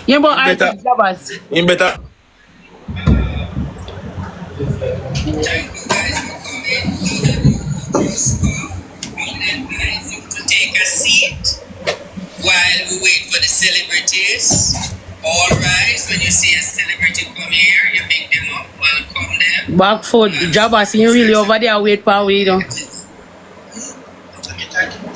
Yeah, but I Better. think Jabas. In better. To take a seat while we wait for the celebrities. All right, when you see a celebrity come here, you pick them up, welcome them. Back foot, Jabas, you really over there wait for we, you know.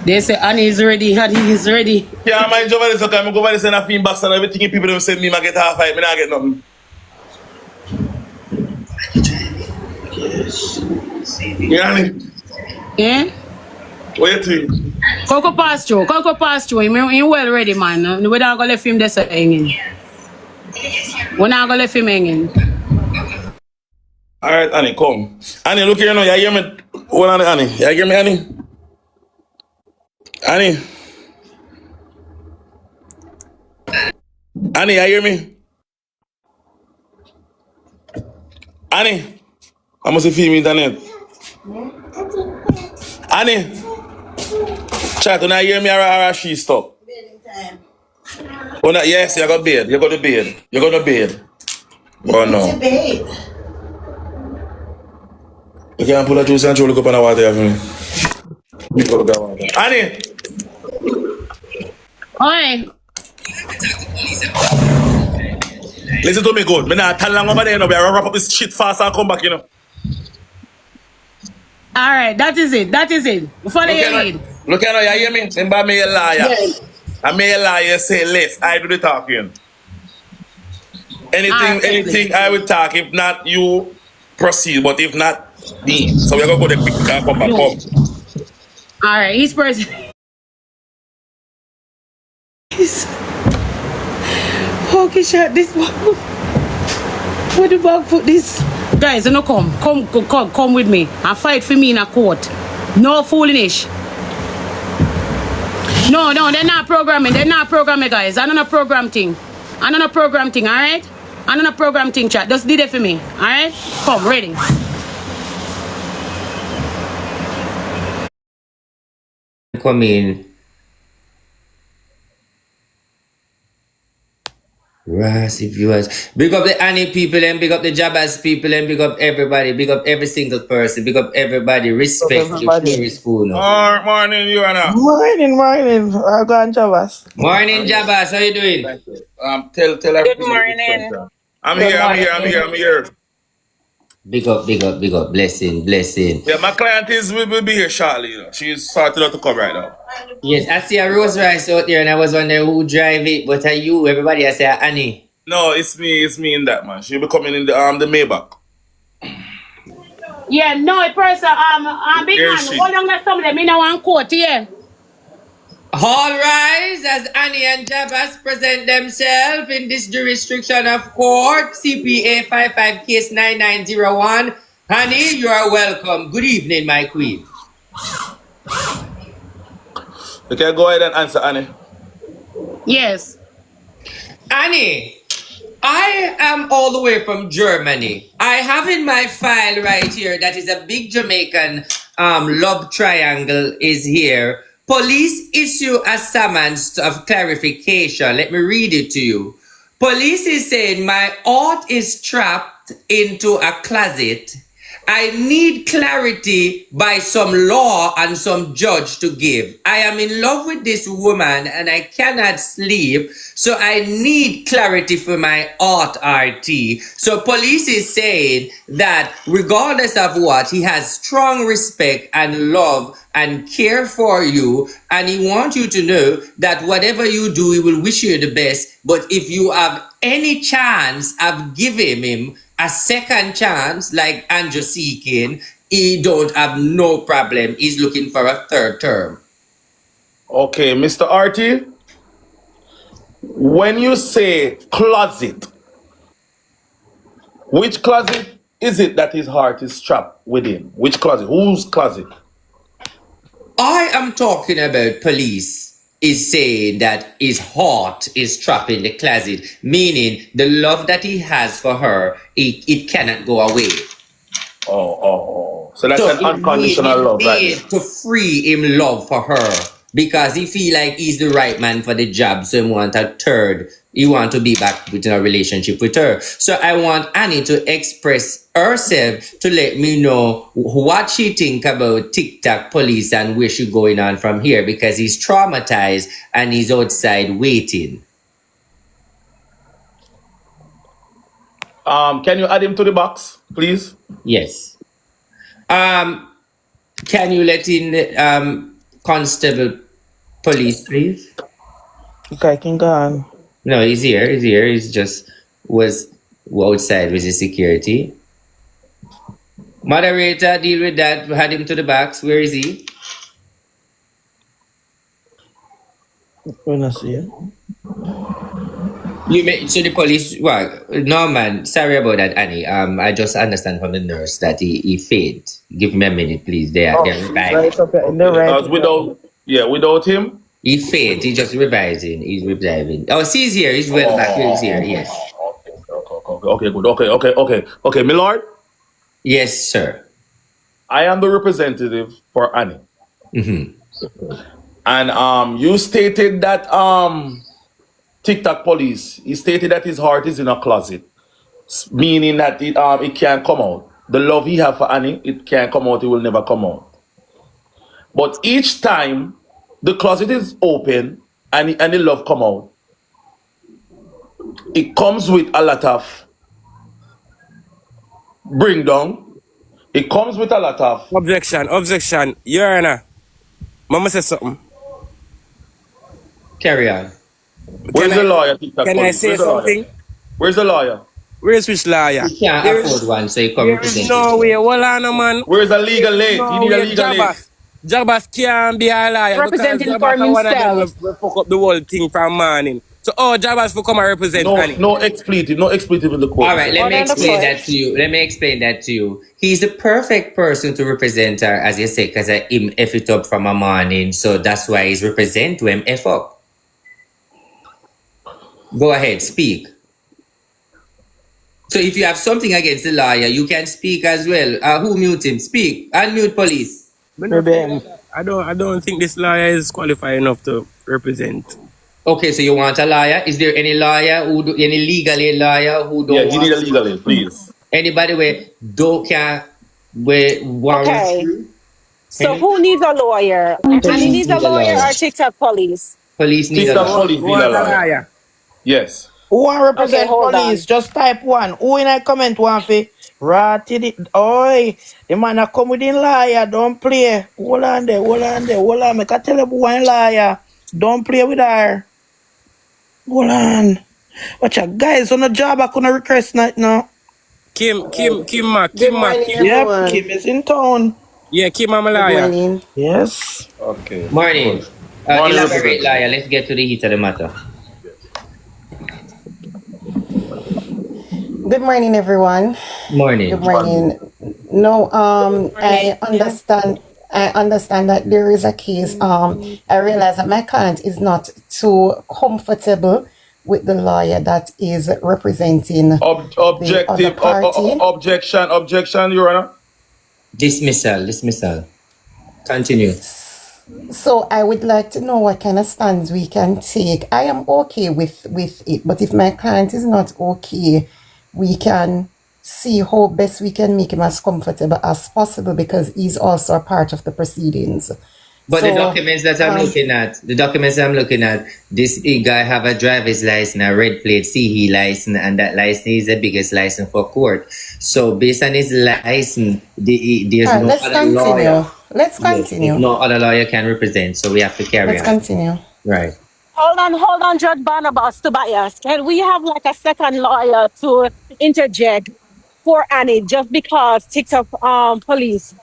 They say Annie is ready, Annie is ready. Yeah, my job is okay. I go over there send a feedback and everything people don't send me, I get half fight, me not get nothing. Yeah, Yeah? wait till you. Coco pass through, Coco pass through. He well ready, man. We not gonna let him there hanging. We're not gonna let him hanging. All right, Annie, come. Annie, look here now. You hear me? Hold on, Annie. You hear me, Annie? Annie? Annie, you hear me? Annie? I must feel me internet. Annie? Chat, when I hear me or she stop? Oh, no, yes, you got bed. You got the bed. You got the bed. Oh, no. You can't pull a juice and throw look up on the water for me. Me go look at water. Annie! Oi. Listen to me good. Me not tell long over there, you know. We wrap up this shit fast and come back, you know. Alright, that is it. That is it. Follow your lead. Look at you hear me? Remember me a liar. Yes. I may a liar say less. I do the talking. Anything I will talk. If not, you proceed. But if not, me. So we're gonna go there quick and come back home. Alright, each person. Okay, shot this one. Where the bag put this? Guys, you know, come with me and fight for me in a court. No foolishness. No, they're not programming. They're not programming, guys. I'm on a program thing. I'm on a program thing, alright? I'm on a program thing, chat. Just did it for me, alright? Come, ready. Come in. Rasi viewers. Big up the Annie people and big up the Jabaz people and big up everybody. Big up every single person. Big up everybody. Respect Everybody. your spoon. Morning, you and Morning. I go and Javas. Morning, Jabaz. How you doing? Thank you. Tell everything. Good morning. I'm Good here. Big up. Blessing. Yeah, my client will be here shortly, you know. She's sorted out to come right now. Yes, I see a Rose Rice out there and I was wondering who drive it, but are you? Everybody I say Annie. No, it's me in that, man. She'll be coming in the Maybach. Yeah, no, a person, big Here man, she. hold on to some of them in one court, yeah. All rise as Annie and Jabaz present themselves in this jurisdiction of court, CPA 55 case 9901. Annie, you are welcome. Good evening, my queen. You can go ahead and answer, Annie. Yes. Annie, I am all the way from Germany. I have in my file right here that is a big Jamaican love triangle is here. Police issue a summons of clarification. Let me read it to you. Police is saying my heart is trapped into a closet. I need clarity by some law and some judge to give. I am in love with this woman and I cannot sleep, so I need clarity for my art RT. So police is saying that regardless of what, he has strong respect and love and care for you, and he wants you to know that whatever you do, he will wish you the best. But if you have any chance of giving him a second chance, like Andrew seeking, he don't have no problem. He's looking for a third term. Okay, Mr. RT, when you say closet, which closet is it that his heart is trapped within? Which closet? Whose closet? I am talking about police is saying that his heart is trapped in the closet, meaning the love that he has for her, it cannot go away. Oh. So that's an unconditional love, right? To free him love for her. because he feel like he's the right man for the job. So he want a third. He want to be back within a relationship with her. So I want Annie to express herself to let me know what she think about TikTok police and where she going on from here, because he's traumatized and he's outside waiting. Can you add him to the box, please? Yes. Can you let in Constable Police, please? Okay, can go on. No, he's here. He's here. He's just was outside with the security. Moderator, deal with that. Had him to the box. Where is he? When I see it. You may, so the police. Well, no man. Sorry about that, Annie. I just understand from the nurse that he failed. Give me a minute, please. They're reviving. Right up in the right. Without him. He failed. He just revising. He's reviving. Oh, see, he's here. He's well back. He's here. Yes. Okay, good. Okay, my lord. Yes, sir. I am the representative for Annie. Mm-hmm. And you stated that TikTok police. He stated that his heart is in a closet, meaning that it can't come out. The love he have for Annie, it can't come out. It will never come out. But each time the closet is open and the love come out, it comes with a lot of bring down. It comes with a lot of Objection. Your Honor. Mama says something. Carry on. Where's the lawyer? TikTok Can I police? say Where's the lawyer? something? Where's the lawyer? Where's which lawyer? He can't afford one, so he come There represent is no it. way. Hold on, man. Where's the legal aid? No You need a way. legal aid. Jabas can't be a liar because Representing Jabas for are one of them himself. will fuck up the whole thing from morning. So, Jabas will come and represent Annie. No expletive in the court. All right, let me Order the explain court. that to you. Let me explain that to you. He's the perfect person to represent her, as you say, because I him F it up from a morning. So that's why he's represent to him F up. Go ahead, speak. So if you have something against the lawyer, you can speak as well. Who mute him? Speak. Unmute police. Maybe. I don't think this lawyer is qualified enough to represent. Okay, so you want a lawyer? Is there any lawyer any legal aid lawyer who don't Yeah, you want need a legal aid, please. anybody where don't can where want Okay. you? So who needs a lawyer? Annie Police needs a need a lawyer lawyer. or TikTok police? Police need a TikTok lawyer. police Who need a wants a lawyer. lawyer? Yes. Who want represent Okay, hold police? on. Just type one. Who in a comment one for ratted it? Oi, the man a come with in liar. Don't play. Hold on there. Make I tell you one liar. Don't play with her. Hold on. Watch out, guys on the job. I couldn't request night now. Kim. Good morning, Yep, everyone. Kim is in town. Yeah, Kim, I'm a Good lawyer. morning. Yes. Okay. Morning. Good. Morning, Elaborate, representative. liar. Let's get to the heat of the matter. Good morning, everyone. Morning. Good morning. No, I understand that there is a case. I realize that my client is not too comfortable with the lawyer that is representing the other Objective. party. Objection, Your Honor. Dismissal. Continue. So I would like to know what kind of stands we can take. I am okay with it, but if my client is not okay, we can see how best we can make him as comfortable as possible because he's also a part of the proceedings. But So, the documents that I'm looking at, this guy have a driver's license, a red plate CE license, and that license is the biggest license for court. So based on his license, there's all right, no let's other continue. lawyer. Let's Yes, continue. no other lawyer can represent, so we have to carry Let's on. continue. Right. Hold on, Judge Barnabas, Tobias. Can we have like a second lawyer to interject for Annie just because TikTok police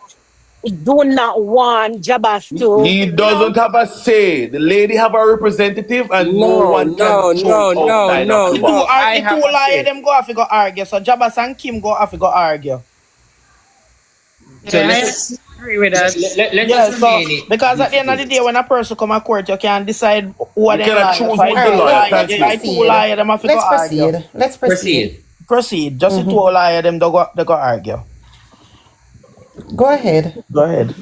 do not want Jabas to, He doesn't have a say. The lady have a representative, and no one can choke outside of the box. I The have two a liar say. them go off to go argue. So Jabas and Kim go off to go argue. So Yeah, let's I agree with that. let Yeah, us so remain it. because at the end of the day, when a person come to court, you can decide what You they cannot lie. choose So who's I the two lawyer. liar, Thank I you. two liar them have to go Let's argue. proceed. Let's proceed. Proceed. Just the two liar them they go argue. Go ahead. Go ahead.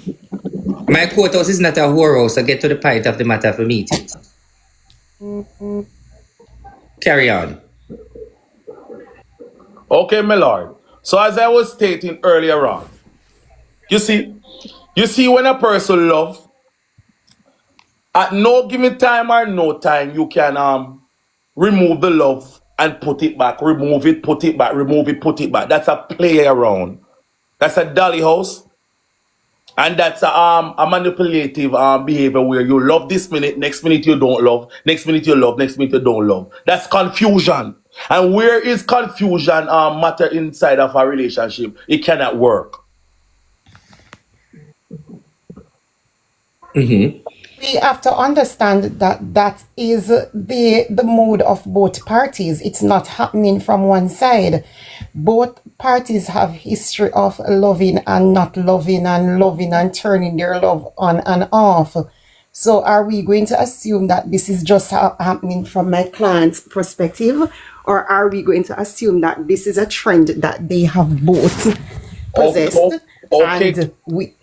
My courthouse is not a whorehouse, so get to the point of the matter for me. Carry on. Okay, my lord. So as I was stating earlier on, you see when a person love, at no given time or no time, you can remove the love and put it back, remove it, put it back, remove it, put it back. That's a play around. That's a dolly house. And that's a manipulative behavior where you love this minute, next minute you don't love, next minute you love, next minute you don't love. That's confusion. And where is confusion matter inside of a relationship? It cannot work. Mm-hmm. We have to understand that that is the mood of both parties. It's not happening from one side. Both parties have history of loving and not loving and loving and turning their love on and off. So are we going to assume that this is just happening from my client's perspective, or are we going to assume that this is a trend that they have both possessed Okay, and we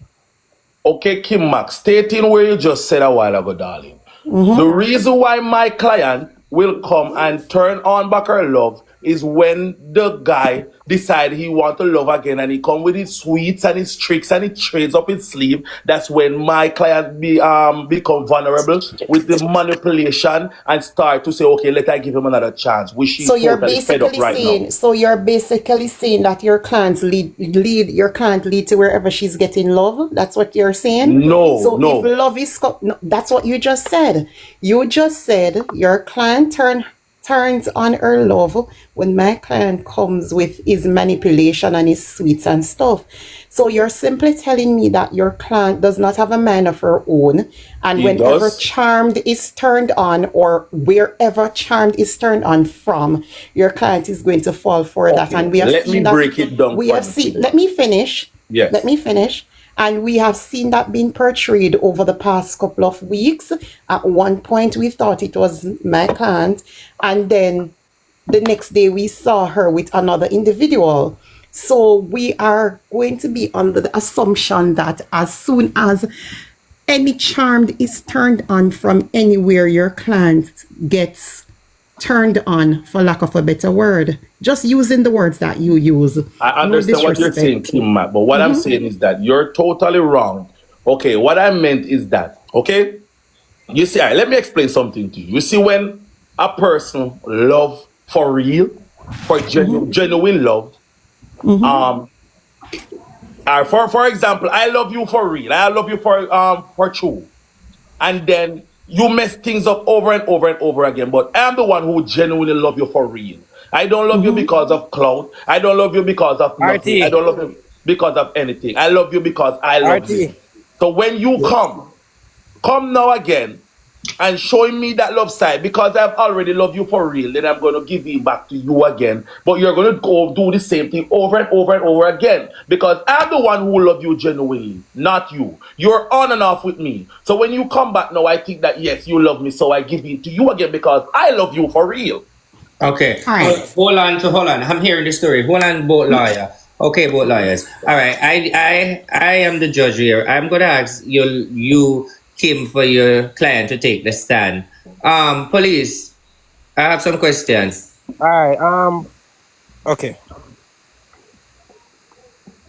okay, Kim Max, stating where you just said a while ago, darling. The reason why my client will come and turn on back her love is when the guy decide he want to love again and he come with his sweets and his tricks and he trades up his sleeve. That's when my client become vulnerable with the manipulation and start to say, okay, let I give him another chance. Which she's So you're totally fed up basically right now. saying, that your clients lead to wherever she's getting love. That's what you're saying. No, So if no. love is, no, that's what you just said. You just said your client turns on her love when my client comes with his manipulation and his sweets and stuff. So you're simply telling me that your client does not have a mind of her own, and He whenever does. charmed is turned on, or wherever charmed is turned on from, your client is going to fall for that. Okay, And we have let me seen that. break it down We for have you, seen. Kim Let Max. me finish. Yes. Let me finish. And we have seen that being portrayed over the past couple of weeks. At one point, we thought it was my client, and then the next day we saw her with another individual. So we are going to be under the assumption that as soon as any charmed is turned on from anywhere, your client gets turned on, for lack of a better word. Just using the words that you use. I No understand what you're saying, disrespect. Kim Mac, but what I'm saying is that you're totally wrong. Okay, what I meant is that, okay, you see, all right, let me explain something to you. You see, when a person love for real, for genuine love, um, or for example, I love you for real, I love you for true, and then you mess things up over and over and over again. But I'm the one who genuinely love you for real. I don't love you because of clout. I don't love you because of nothing. I RT, don't love you because of anything. I love you because I love you. RT. So when you come now again and showing me that love side, because I've already loved you for real, then I'm going to give it back to you again. But you're going to go do the same thing over and over and over again, because I'm the one who love you genuinely, not you. You're on and off with me. So when you come back now, I think that yes, you love me, so I give it to you again because I love you for real. Okay. All right. Hold on. I'm hearing the story. Hold on, both lawyer. Okay, both lawyers. All right. I am the judge here. I'm gonna ask you Kim, for your client to take the stand. Police, I have some questions. Alright, okay.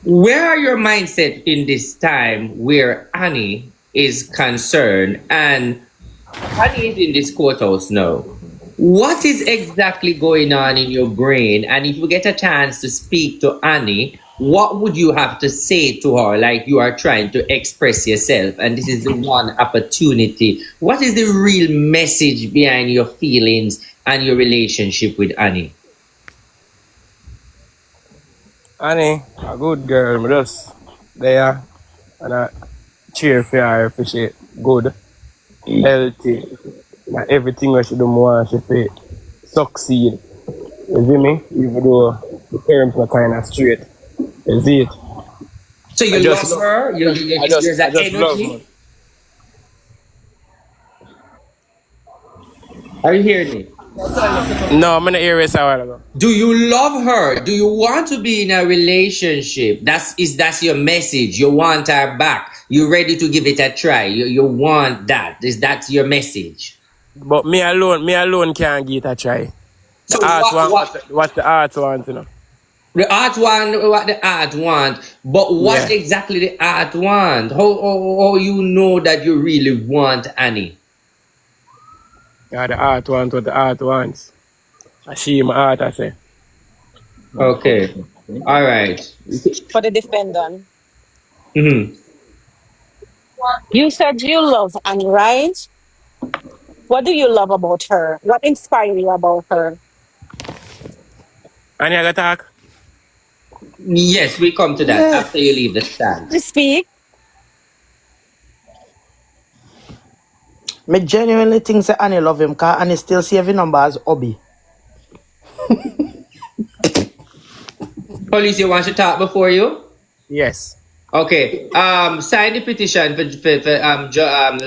Where are your mindset in this time where Annie is concerned, and Annie is in this courthouse now? What is exactly going on in your brain? And if you get a chance to speak to Annie, what would you have to say to her? Like you are trying to express yourself, and this is the one opportunity. What is the real message behind your feelings and your relationship with Annie? Annie, a good girl, me just there and I cheer for her if she good, healthy, and everything what she do more she fit succeed. You see me? Even though the terms are kind of straight. You see it? So I you just love her? There's I that just love energy? her. Are you hearing me? No, I'm gonna erase a while ago. Do you love her? Do you want to be in a relationship? That's your message. You want her back. You're ready to give it a try. You want that. Is that your message? But me alone can't give it a try. So The art one, what what the art wants, you know. the art want, what the art want, but what Yeah. exactly the art want? How you know that you really want Annie? Yeah, the art wants what the art wants. I see my art, I say. Okay. All right. For the defendant. Mm-hmm. You said you love Annie, right? What do you love about her? What inspires you about her? And you got talk? Yes, we come to that Yeah. after you leave the stand. To speak. Me genuinely think say Annie love him because Annie still saving number as hobby. Police, you want to talk before you? Yes. Okay. Sign the petition for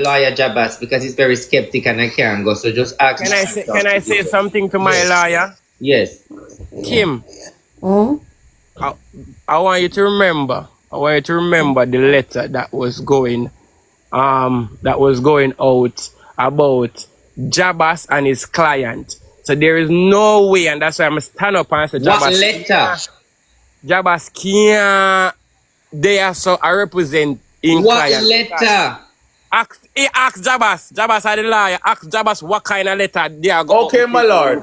lawyer Jabas because he's very skeptic and I can't go. So just ask. Can I say something to my lawyer? Yes. Kim, Hmm? I want you to remember. I want you to remember the letter that was going out about Jabas and his client. So there is no way, and that's why I'm stand up and say What letter? Jabas can't they are so I represent in What client. letter? Ask Jabas. Jabas are the lawyer. Ask Jabas what kind of letter they are going Okay, my lord,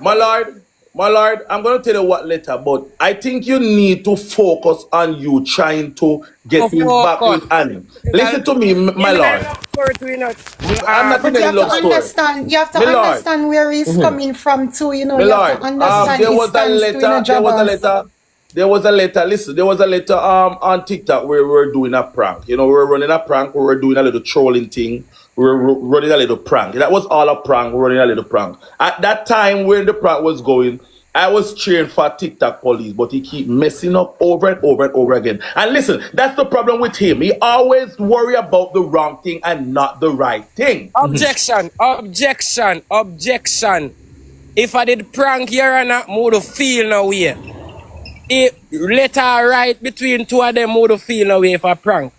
I'm gonna tell you what letter, but I think you need to focus on you trying to get things back with Annie. Listen to me, my lord. I'm not in But you any have to love story. understand. You have to My lord. understand where he's coming from too. You know, My you lord, have to understand there his was a stance too. You know, letter. Jabas. Listen, there was a letter on TikTok where we were doing a prank. You know, we were running a prank. We were doing a little trolling thing. We were running a little prank. That was all a prank. We were running a little prank. At that time, when the prank was going, I was cheering for TikTok police, but he keep messing up over and over and over again. And listen, that's the problem with him. He always worry about the wrong thing and not the right thing. Objection. If I did prank here and that, would feel no way. If let her right between two of them, would feel no way if I prank.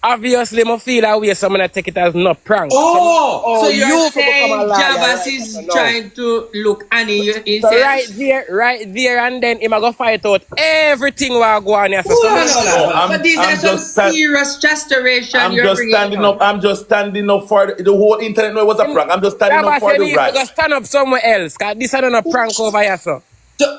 Obviously, I feel that way, so I'm gonna take it as not prank. So you're you saying become a liar, Jabas right? is No. trying to look Annie in So sense? right there, and then him a go fight out everything what go on here. So Hold on, somebody- hold on. I'm- But these I'm are some just stand- serious restoration I'm you're just bringing standing up. up. I'm just standing up for the whole internet know it was a prank. I'm just standing up Jabba for said the he go right. stand up somewhere else, cause this is not a prank over here, so.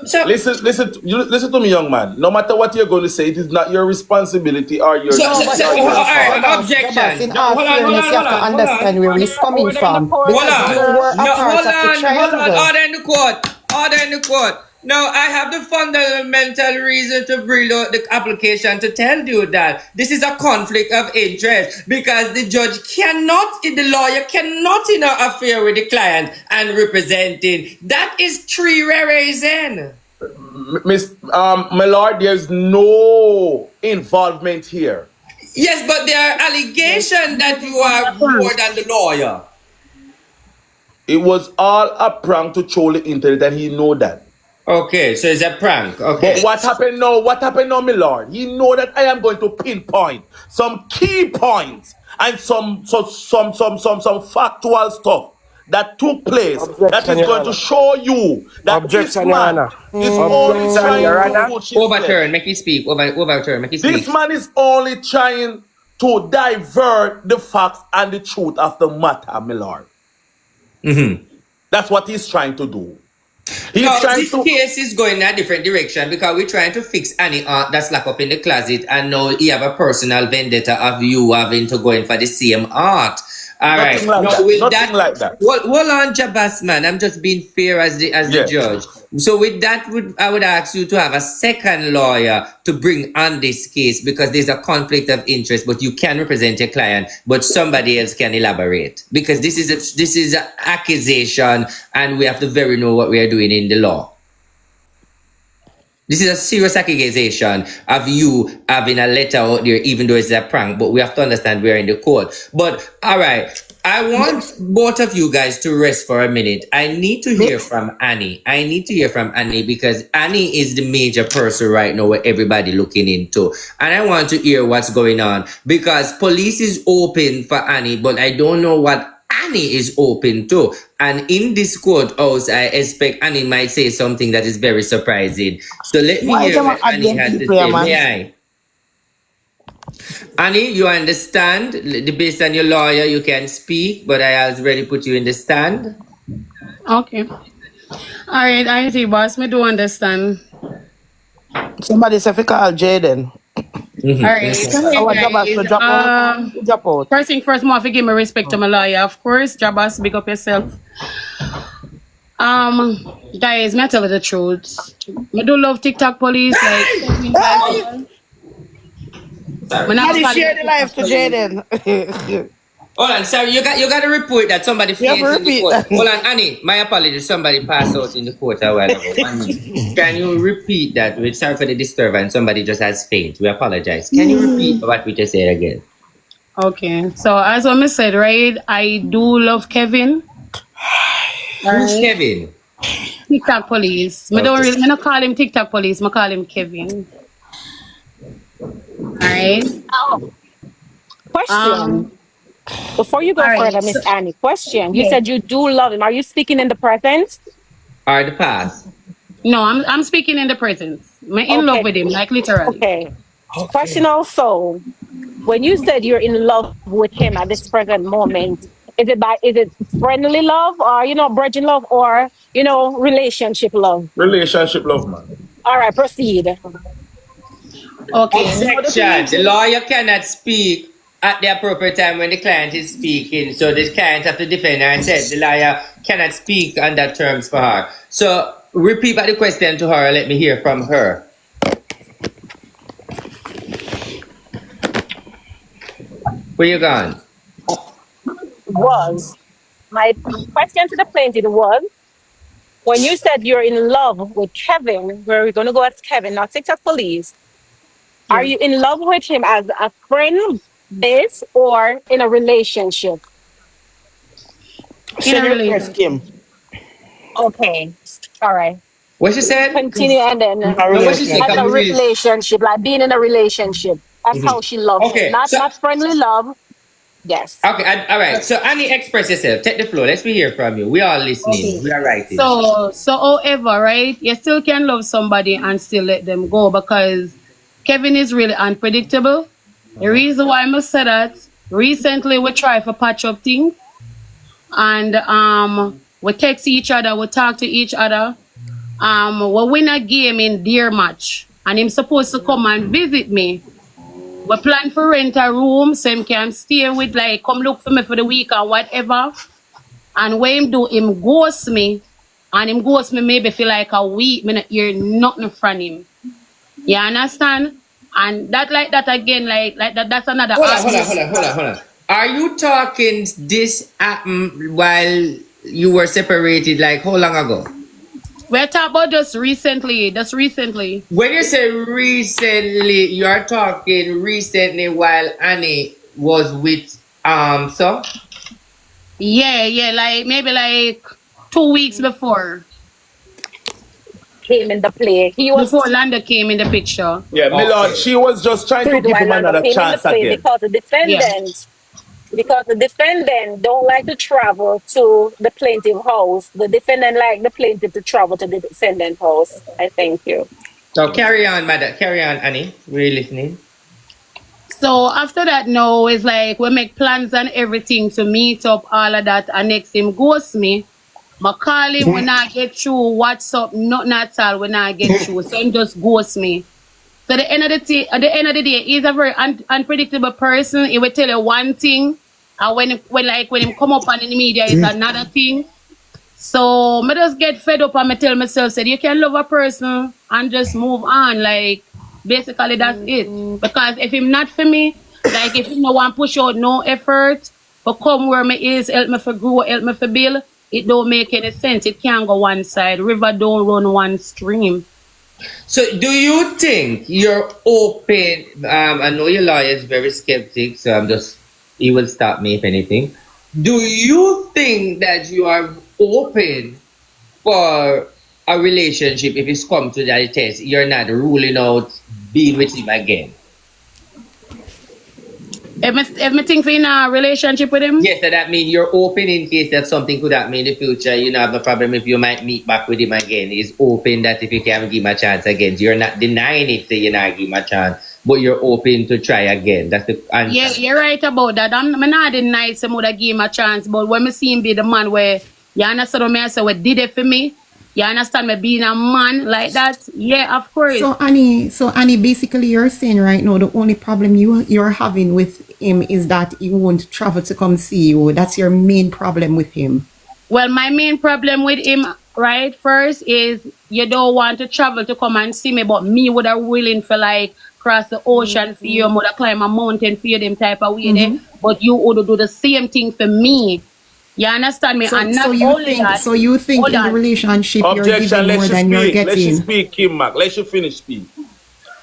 So Listen to me, young man. No matter what you're going to say, it is not your responsibility or your. So- No, but so- Jabas, all right, Jabas, objection. Jabas, in No, all hold on, fairness, you have to hold on. understand where he's coming Order in the from. court. Hold Because on. you were a No, part hold of the on. triangle. Order in the court. Order in the court. Now, I have the fundamental reason to bring out the application to tell you that this is a conflict of interest because the the lawyer cannot interfere with the client and representing. That is three reasons. My lord, there's no involvement here. Yes, but there are allegations that you are more than the lawyer. It was all a prank to troll the internet, and he know that. Okay, so it's a prank. Okay. But what happened now? What happened now, my lord? He know that I am going to pinpoint some key points and some factual stuff that took place that Objection, is Your going Honor. to show you that this Objection, Your man Honor. is only Objection, trying Your to Honor. push himself. Overturn, make me speak. Overturn, make me speak. This man is only trying to divert the facts and the truth of the matter, my lord. That's what he's trying to do. He's No, trying this to. case is going in a different direction because we're trying to fix Annie art that's locked up in the closet, and now he have a personal vendetta of you having to go in for the same art. All right. Nothing like that. with Nothing like that. Hold on, Jabas, man. I'm just being fair as the Yeah. judge. So with that, I would ask you to have a second lawyer to bring on this case because there's a conflict of interest, but you can represent your client, but somebody else can elaborate because this is an accusation, and we have to very know what we are doing in the law. This is a serious accusation of you having a letter out there, even though it's a prank. But we have to understand we're in the court. But all right, I want both of you guys to rest for a minute. I need to hear from Annie. I need to hear from Annie because Annie is the major person right now where everybody looking into. And I want to hear what's going on because police is open for Annie, but I don't know what Annie is open to. And in this courthouse, I expect Annie might say something that is very surprising. So let me Why hear them what Annie again has to to play, say. man? May I? Annie, you understand? Based on your lawyer, you can speak, but I already put you in the stand. Okay. All right, I see, boss. Me do understand. Somebody say fi call Jaden. All right, so hey Our job has guys. to drop out. Drop out. First thing first, more give me respect to my lawyer, of course. Jabas, big up yourself. Guys, me tell you the truth. I do love TikTok police, like Kevin Bible. When I Daddy call share him the TikTok life to police. Jaden. Hold on, sorry, you got to report that somebody You have to fainted in the repeat court. that. Hold on, Annie, my apologies. Somebody passed out in the court a while ago. 1 minute. Can you repeat that? We're sorry for the disturbance. Somebody just has faint. We apologize. Can you repeat what we just said again? Okay, so as I said, right, I do love Kevin. All Who's right, Kevin? TikTok police. Me don't really, me not call him TikTok police. Me call him Kevin. All right. Oh, question. Um. Before you All go right. further, So, Miss Annie, question. You yeah. said you do love him. Are you speaking in the present? Or the past? No, I'm speaking in the presence. I'm in love Okay. with him, like literally. Okay. Question also. When you said you're in love with him at this present moment, is it friendly love or bridging love or relationship love? Relationship love, man. All right, proceed. Okay. Now the thing Objection. is The this. lawyer cannot speak at the appropriate time when the client is speaking. So the client have to defend her and said the lawyer cannot speak on that terms for her. So repeat back the question to her. Let me hear from her. Where you gone? Was my question to the plaintiff was when you said you're in love with Kevin, we're going to go as Kevin, not TikTok police. Are Yeah. you in love with him as a friend base or in a relationship? In a Send request relationship. Kim. Okay. All right. What she said? Continue and then In a No, what she say? as Can relationship. a we read? relationship, like being in a relationship. That's how she loved him. Okay. Not So not friendly love. Yes. okay. All right. So Annie, express yourself. Take the floor. Let's be hear from you. We are listening. Okay. We are writing. So however, right, you still can love somebody and still let them go because Kevin is really unpredictable. The reason why I must say that recently we try to patch up things and we text each other, we talk to each other. We win a game in deer match and him supposed to come and visit me. We plan for rent a room so him can stay with like come look for me for the week or whatever. And when him do, him ghost me. And him ghost me maybe for like a week. Me not hear nothing from him. You understand? And that like that again, like that that's another argument. Hold on. Are you talking this happened while you were separated? Like how long ago? We're talking about just recently. Just recently. When you say recently, you are talking recently while Annie was with so Yeah, like maybe like 2 weeks before. Came in the play. He was Before Landa came in the picture. Yeah, my lord, okay. she was just trying to third give while him Lando another came in the chance play again. Yeah. because the defendant don't like to travel to the plaintiff house. The defendant like the plaintiff to travel to the defendant house. I thank you. So carry on, madam. Carry on, Annie. We're listening. So after that now it's like we make plans and everything to meet up, all of that, and next him ghost me. But call him when I get through WhatsApp, nothing at all when I get through. So him just ghost me. So at the end of the day, he's a very unpredictable person. He will tell you one thing, and when him come up on in the media, it's another thing. So I just get fed up and I tell myself, said you can love a person and just move on. Like basically that's it. Because if him not for me, like if him no want push out no effort for come where me is, help me for grow, help me for build, it don't make any sense. It can't go one side. River don't run one stream. So, do you think you're open? I know your lawyer is very skeptic, so he will stop me if anything. Do you think that you are open for a relationship if it's come to that test? You're not ruling out being with him again. If me think for in a relationship with him, Yes, so that means you're open in case that something could happen in the future. You don't have no problem if you might meet back with him again. He's open that if you can give him a chance again. You're not denying it, so you're not give him a chance, but you're open to try again. That's the answer. yeah, you're right about that. I'm not deny some would give him a chance, but when me see him be the man where you understand what me I say, what did it for me? You understand me being a man like that? Yeah, of course. So Annie, basically you're saying right now the only problem you're having with him is that he won't travel to come see you. That's your main problem with him. Well, my main problem with him, right, first is you don't want to travel to come and see me, but me would have willing for like cross the ocean for you, would have climb a mountain for you, them type of way there. But you would do the same thing for me. You understand me? So And so not you only think that, so you think hold in the on. relationship you're Objection, giving let more you than you're speak. Let you getting? speak, Kim Mac. Let you finish speak.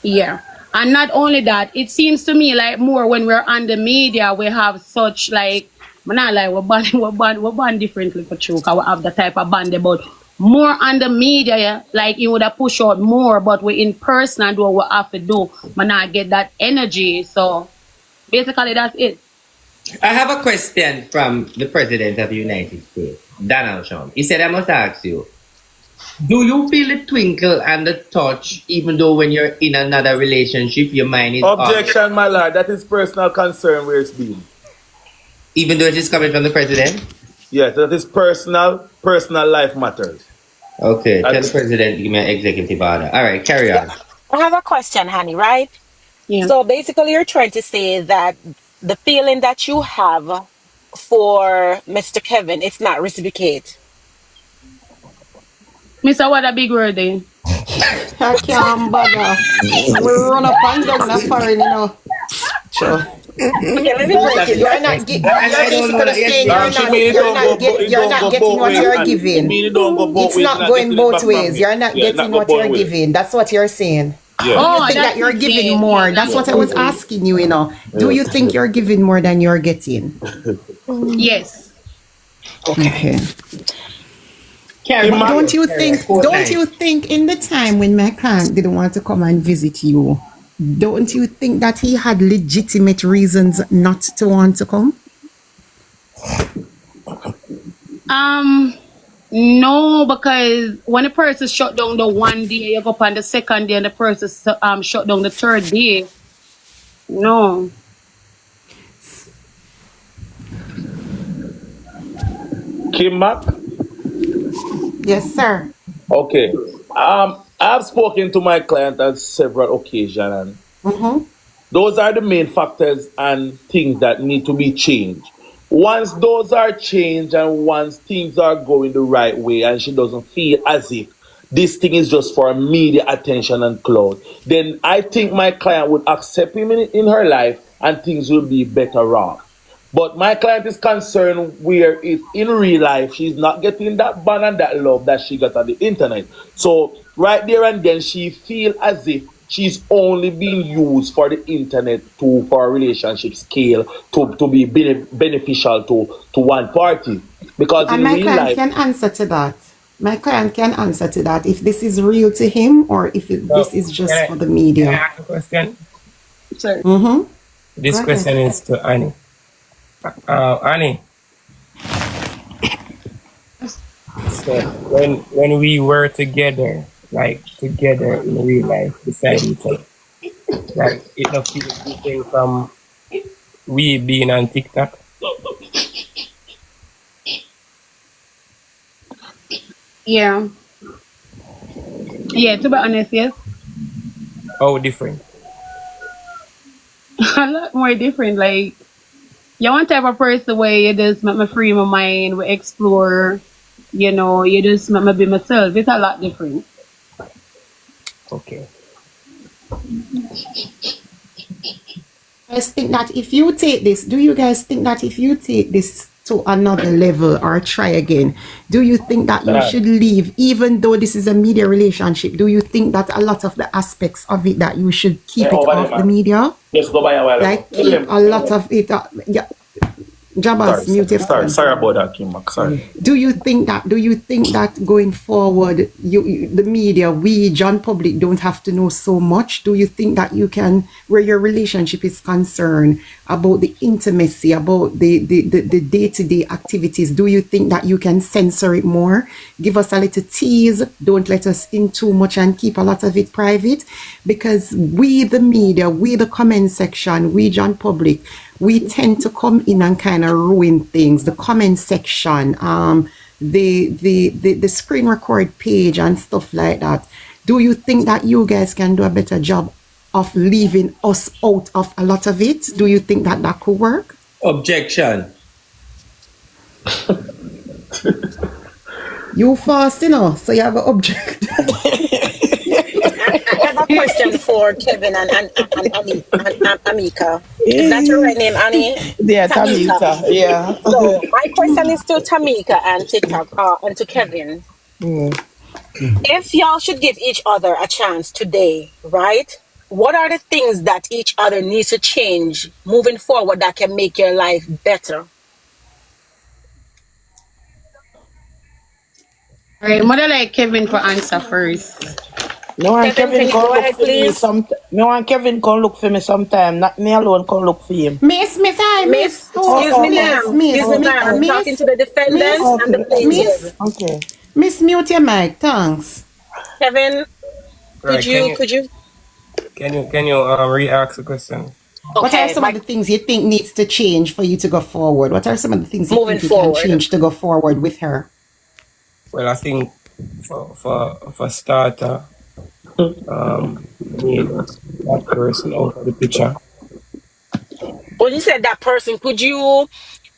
Yeah. And not only that, it seems to me like more when we're on the media, we have such like, I'm not like we're band differently for true, because we have the type of band, but more on the media, yeah, like you would have push out more, but we in person and do what we have to do. Man, not get that energy. So basically that's it. I have a question from the President of the United States, Donald Trump. He said, I must ask you, do you feel the twinkle and the touch even though when you're in another relationship, your mind is off, Objection, my lord. That is personal concern where it's been. even though it is coming from the President? Yes, that is personal. Personal life matters. Okay, tell the And President, give me an executive order. All right, carry Yeah. on. I have a question, honey, right? Yeah. So basically, you're trying to say that the feeling that you have for Mr. Kevin, it's not reciprocate. Mr. What a big word then. I can't bother. We run up and down the foreign, Sure. Okay, let me break it You're down. not get. I You're don't know basically that. Yes, saying yes. she mean it you're don't go. not get. It You're don't not go getting both what ways. you're And it giving. mean it don't go both It's ways. You're not not going getting it both back from ways. me. You're not Yeah, not getting go what both you're ways. giving. That's what you're saying. Yeah. Do you Oh, think that that's you're it giving then. Yeah, more? That's that's what I was easy. asking you. Do you Yes. think you're giving more than you're getting? Yes. Okay. Okay. Carry Kim But on. Mac. don't you Carry on. think? Quote Don't line. you think in the time when my client didn't want to come and visit you, don't you think that he had legitimate reasons not to want to come? Um, no, because when a person shut down the one day, you go up on the second day, and the person shut down the third day. No. Kim Mac. Yes, sir. Okay. I've spoken to my client on several occasions, and Mm-hmm. those are the main factors and things that need to be changed. Once those are changed and once things are going the right way and she doesn't feel as if this thing is just for media attention and clout, then I think my client would accept him in her life and things will be better off. But my client is concerned where if in real life she's not getting that bond and that love that she got on the internet. So right there and then she feel as if she's only being used for the internet to for a relationship scale to be beneficial to one party. Because And in my real client life, can answer to that. My client can answer to that if this is real to him or if So this is just can for the I media. ask a question? Sorry. Mm-hmm. Go This ahead. question is to Annie. Annie, so when we were together, like together in real life, beside each other, like it not feel different from we being on TikTok. Yeah. Yeah, to be honest, yes. How different? A lot more different. Like, you want to have a person where you just make me free my mind, we explore, you just make me be myself. It's a lot different. Okay. Guys think that if you take this, do you guys think that if you take this to another level or try again? Do you think that you should leave, even though this is a media relationship? Do you think that a lot of the aspects of it that you should keep it off the media? Just go by a while ago. Like keep a lot of it. Yeah, Jabaz, mute your phone. Sorry about that, Kim Mac. Sorry. Do you think that going forward, the media, we, John Public, don't have to know so much? Do you think that you can, where your relationship is concerned, about the intimacy, about the day-to-day activities, do you think that you can censor it more? Give us a little tease, don't let us in too much and keep a lot of it private? Because we, the media, we, the comment section, we, John Public, we tend to come in and kind of ruin things. The comment section, the screen record page and stuff like that. Do you think that you guys can do a better job of leaving us out of a lot of it? Do you think that that could work? Objection. You fast, so you have an object. I have a question for Kevin and Amika. Is that your right name, Annie? Yeah, Tamika. Yeah. So my question is to Tamika and TikTok and to Kevin. If y'all should give each other a chance today, right? What are the things that each other needs to change moving forward that can make your life better? All right, mother like Kevin for answer first. No one Kevin Kevin, can go look ahead, for me please. sometime. No one Kevin can look for me sometime. Not me alone can look for him. Miss, Miss, excuse me, ma'am. Excuse me, ma'am. I'm talking to the defendant and the plaintiff. Okay. Miss, mute your mic, thanks. Kevin, Right, could you? Can you re-ask the question? What are Okay, some of the things you think needs to change for you to go forward? What are some of the things you Moving think you can forward. change to go forward with her? Well, I think for starter, need that person out of the picture. When you said that person, could you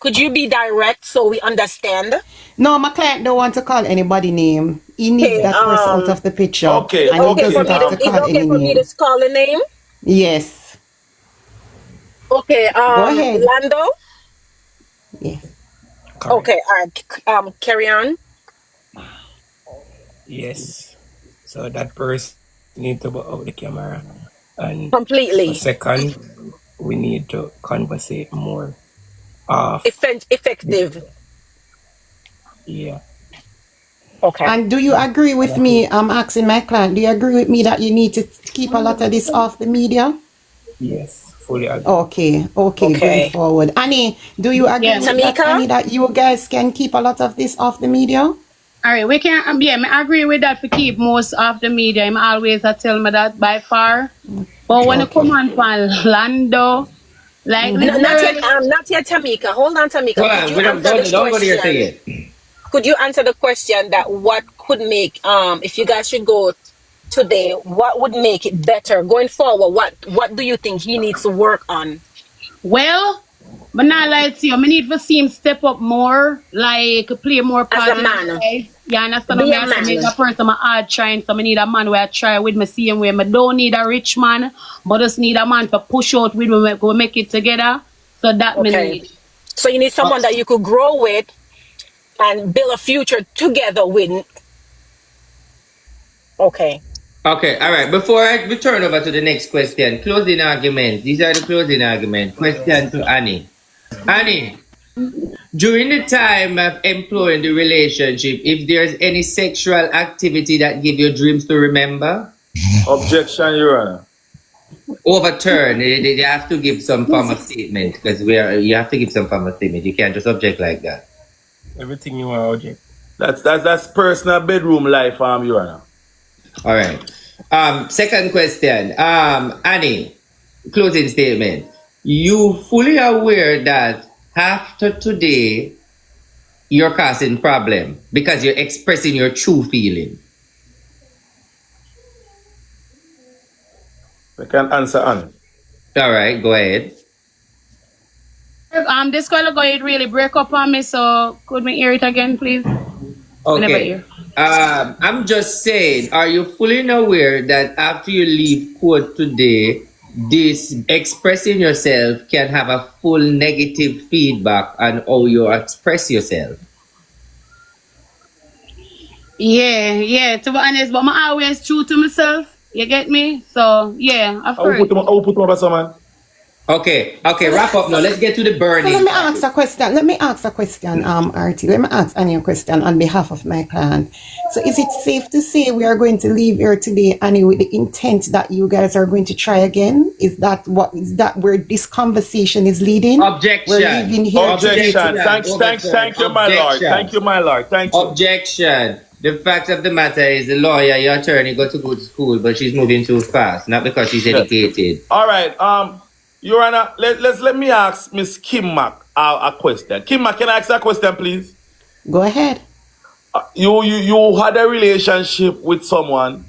be direct so we understand? No, my client don't want to call anybody name. He needs Okay, that person out of the picture. Okay, And he okay for doesn't me have to to, call it's okay any for me name. to call a name? Yes. Okay, Go ahead. Lando? Yes. Correct. Okay, all right, carry on. Yes. So that person need to go out the camera. And Completely. for second, we need to conversate more. Effective. Yeah. Okay. And do you agree with me? I'm asking my client, do you agree with me that you need to keep a lot of this off the media? Yes, fully agree. Okay, going forward. Annie, do you agree with that, Tamika? Annie, that you guys can keep a lot of this off the media? All right, we can, I agree with that for keep most of the media. I'm always tell me that by far. But when it come on Lando, like No, literally, not yet, Tamika. Hold on, Tamika. Hold Could on, you we answer don't the go to your question? thing yet. Could you answer the question that what could make if you guys should go today, what would make it better going forward? What do you think he needs to work on? well, but not like to you. I need to see him step up more, like play more part As a in man. his life. Yeah, understand? Be Me a have to man. make a person my hard trying, so I need a man where I try with me same way. I don't need a rich man, but just need a man to push out with me, go make it together. So that me Okay. need. So you need someone that you could grow with and build a future together with. Okay. Okay, all right. Before we turn over to the next question, closing argument. These are the closing argument. Question to Annie. Annie, during the time of employing the relationship, if there's any sexual activity that give you dreams to remember, Objection, Your Honor. overturn. You have to give some form of statement because you have to give some form of statement. You can't just object like that. Everything you want, object. That's personal bedroom life, Your Honor. All right. Second question. Annie, closing statement. You fully aware that after today, you're causing problem because you're expressing your true feeling. I can answer, Annie. All right, go ahead. This color go it really break up on me, so could we hear it again, please? Whenever Okay. you. I'm just saying, are you fully aware that after you leave court today, this expressing yourself can have a full negative feedback on how you express yourself. Yeah, to be honest, but I always true to myself. You get me? So yeah, of course. I will put him up, man. Okay, So wrap up now. Let's get to the So let burning me ask a question. Let me ask a question, RT. Let me ask Annie a question on behalf of my client. So is it safe to say we are going to leave here today, Annie, with the intent that you guys are going to try again? Is that where this conversation is leading? Objection. We're leaving here Objection. today. Thank you, my lord. Thank you, my lord. Thank you. Objection. The fact of the matter is the lawyer, your attorney, go to good school, but she's moving too fast, not because she's Yes. educated. All right. Your Honor, let me ask Miss Kim Mack a question. Kim Mack, can I ask a question, please? Go ahead. You had a relationship with someone.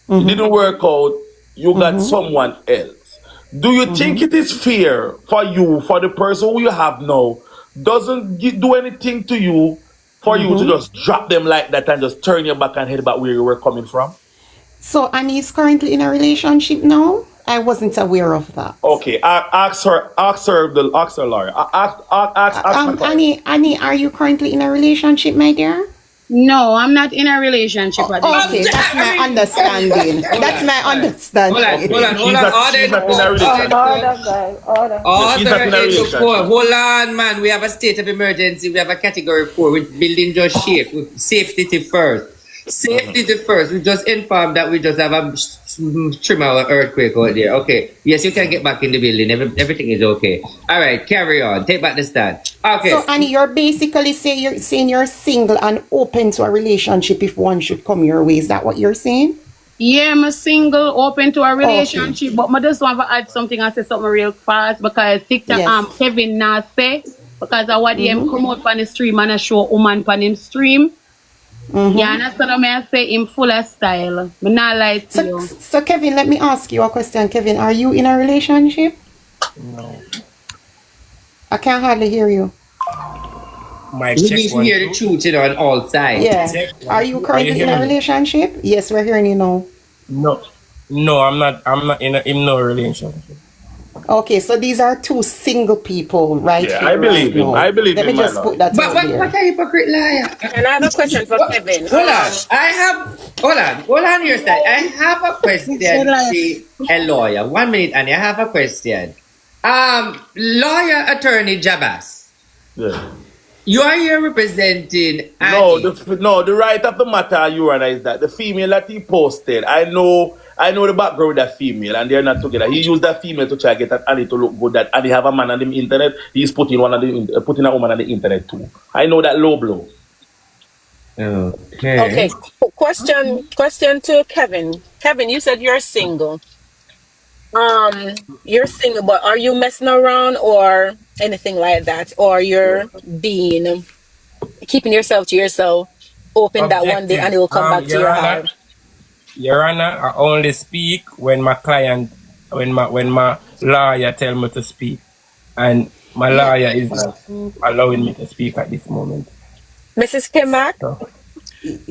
It didn't work out. You got someone else. Do you think it is fair for you, for the person who you have now, doesn't do anything to you, for you to just drop them like that and just turn your back and head back where you were coming from? So Annie is currently in a relationship now? I wasn't aware of that. Okay, ask her, lawyer. Ask my client. Annie, are you currently in a relationship, my dear? No, I'm not in a relationship at this Okay, that's my understanding. That's my understanding. Hold on. She's not in a relationship. Order She's not in a in the relationship. court. Hold on, man. We have a state of emergency. We have a category 4 with building just shake. With safety to first. Safety to first. We just informed that we just have a trimmer earthquake out there. Okay. Yes, you can get back in the building. Everything is okay. All right, carry on. Take back the stand. Okay. So Annie, you're basically saying you're single and open to a relationship if one should come your way. Is that what you're saying? Yeah, I'm a single, open to a relationship, but I just want to add something and say something real fast because TikTok Yes. Kevin not say because I want him come out on the stream and I show woman on him stream. Yeah, understand what I say him full of style. Me not lie to you. So Kevin, let me ask you a question. Kevin, are you in a relationship? No. I can't hardly hear you. Mic We check need to 1 hear the 2. truth on all sides. Yeah. Check. Are you currently in a hearing me? relationship? Yes, we're hearing you now. No, I'm not in no relationship. Okay, so these are two single people right Yeah, here. I believe right him. now. I believe Let him, me my just lord. put that But out what there. a hypocrite liar. And I have a question for Kevin. Hold on. Hold on your side. I have a question to a lawyer. 1 minute, Annie. I have a question. Lawyer attorney Jabas. Yeah. You are here representing No, Annie. the right of the matter, Your Honor, is that the female that he posted, I know the background with that female, and they're not together. He used that female to try to get that Annie to look good. That Annie have a man on the internet. He's putting putting a woman on the internet too. I know that low blow. Okay. Question to Kevin. Kevin, you said you're single. You're single, but are you messing around or anything like that? Or you're being keeping yourself to yourself, hoping that one day Objective. Annie will come back to your heart. Your Honor, I only speak when my lawyer tell me to speak, and my lawyer is not allowing me to speak at this moment. Mrs. Kimack?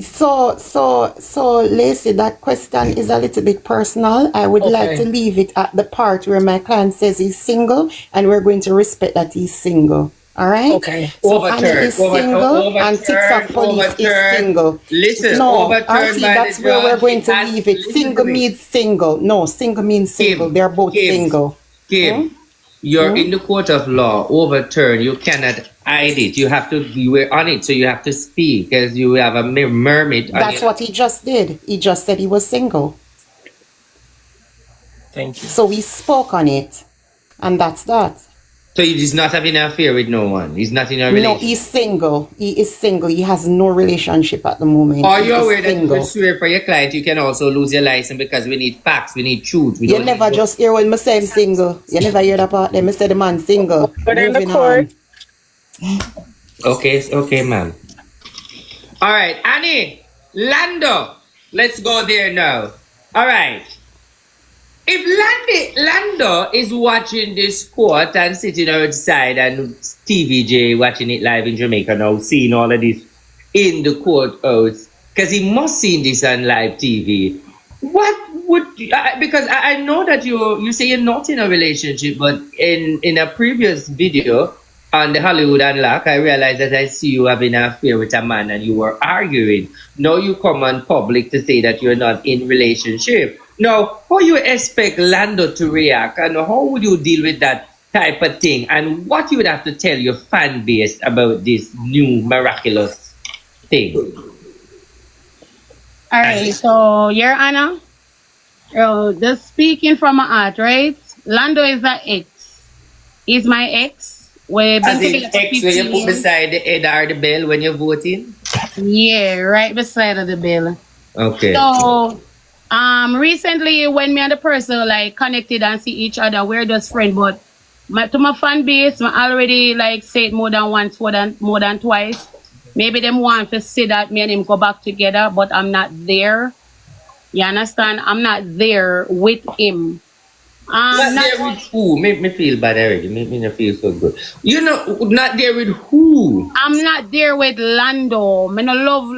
So, Lacey, that question is a little bit personal. I would like to leave it at the part where my client says he's single, and we're going to respect that he's single. All right? Okay. So Annie is single, and TikTok police is single. Listen, No, overturned RT, by that's the where we're judge. going to And leave it. listen Single to me. means single. No, single means single. They're both Kim, single. Kim, you're in the court of law, overturned. You cannot hide it. You were on it, so you have to speak because you have a mermaid. That's what he just did. He just said he was single. Thank you. So we spoke on it, and that's that. So he's not having an affair with no one. He's not in a No, relationship. he's single. He is single. He has no relationship at the moment. Are He you is aware that if single. you swear for your client, you can also lose your license because we need facts, we need truth. We You don't never need- just hear when me say I'm single. You never hear that part. Then me say the man single. But in the Moving court. on. Okay, ma'am. All right, Annie, Lando, let's go there now. All right. If Lando is watching this court and sitting outside and TVJ watching it live in Jamaica now, seeing all of this in the courthouse, because he must seen this on live TV. What because I know that you say you're not in a relationship, but in a previous video on the Hollywood Unlock, I realized that I see you having an affair with a man and you were arguing. Now you come on public to say that you're not in relationship. Now, how you expect Lando to react, and how would you deal with that type of thing, and what you would have to tell your fan base about this new miraculous thing? All right, so Your Honor, just speaking from my heart, right? Lando is an ex. He's my ex. We've been As in together for X when you 15 put years. beside the head or the bell when you're voting? Yeah, right beside of the bill. Okay. So, recently when me and the person like connected and see each other, we're just friends. But to my fan base, I already like say it more than once, more than twice. Maybe them want to see that me and him go back together, but I'm not there. You understand? I'm not there with him. Not Not there with who? Make me feel bad already. Make me not feel so good. You know, not there with who? I'm not there with Lando. Me no love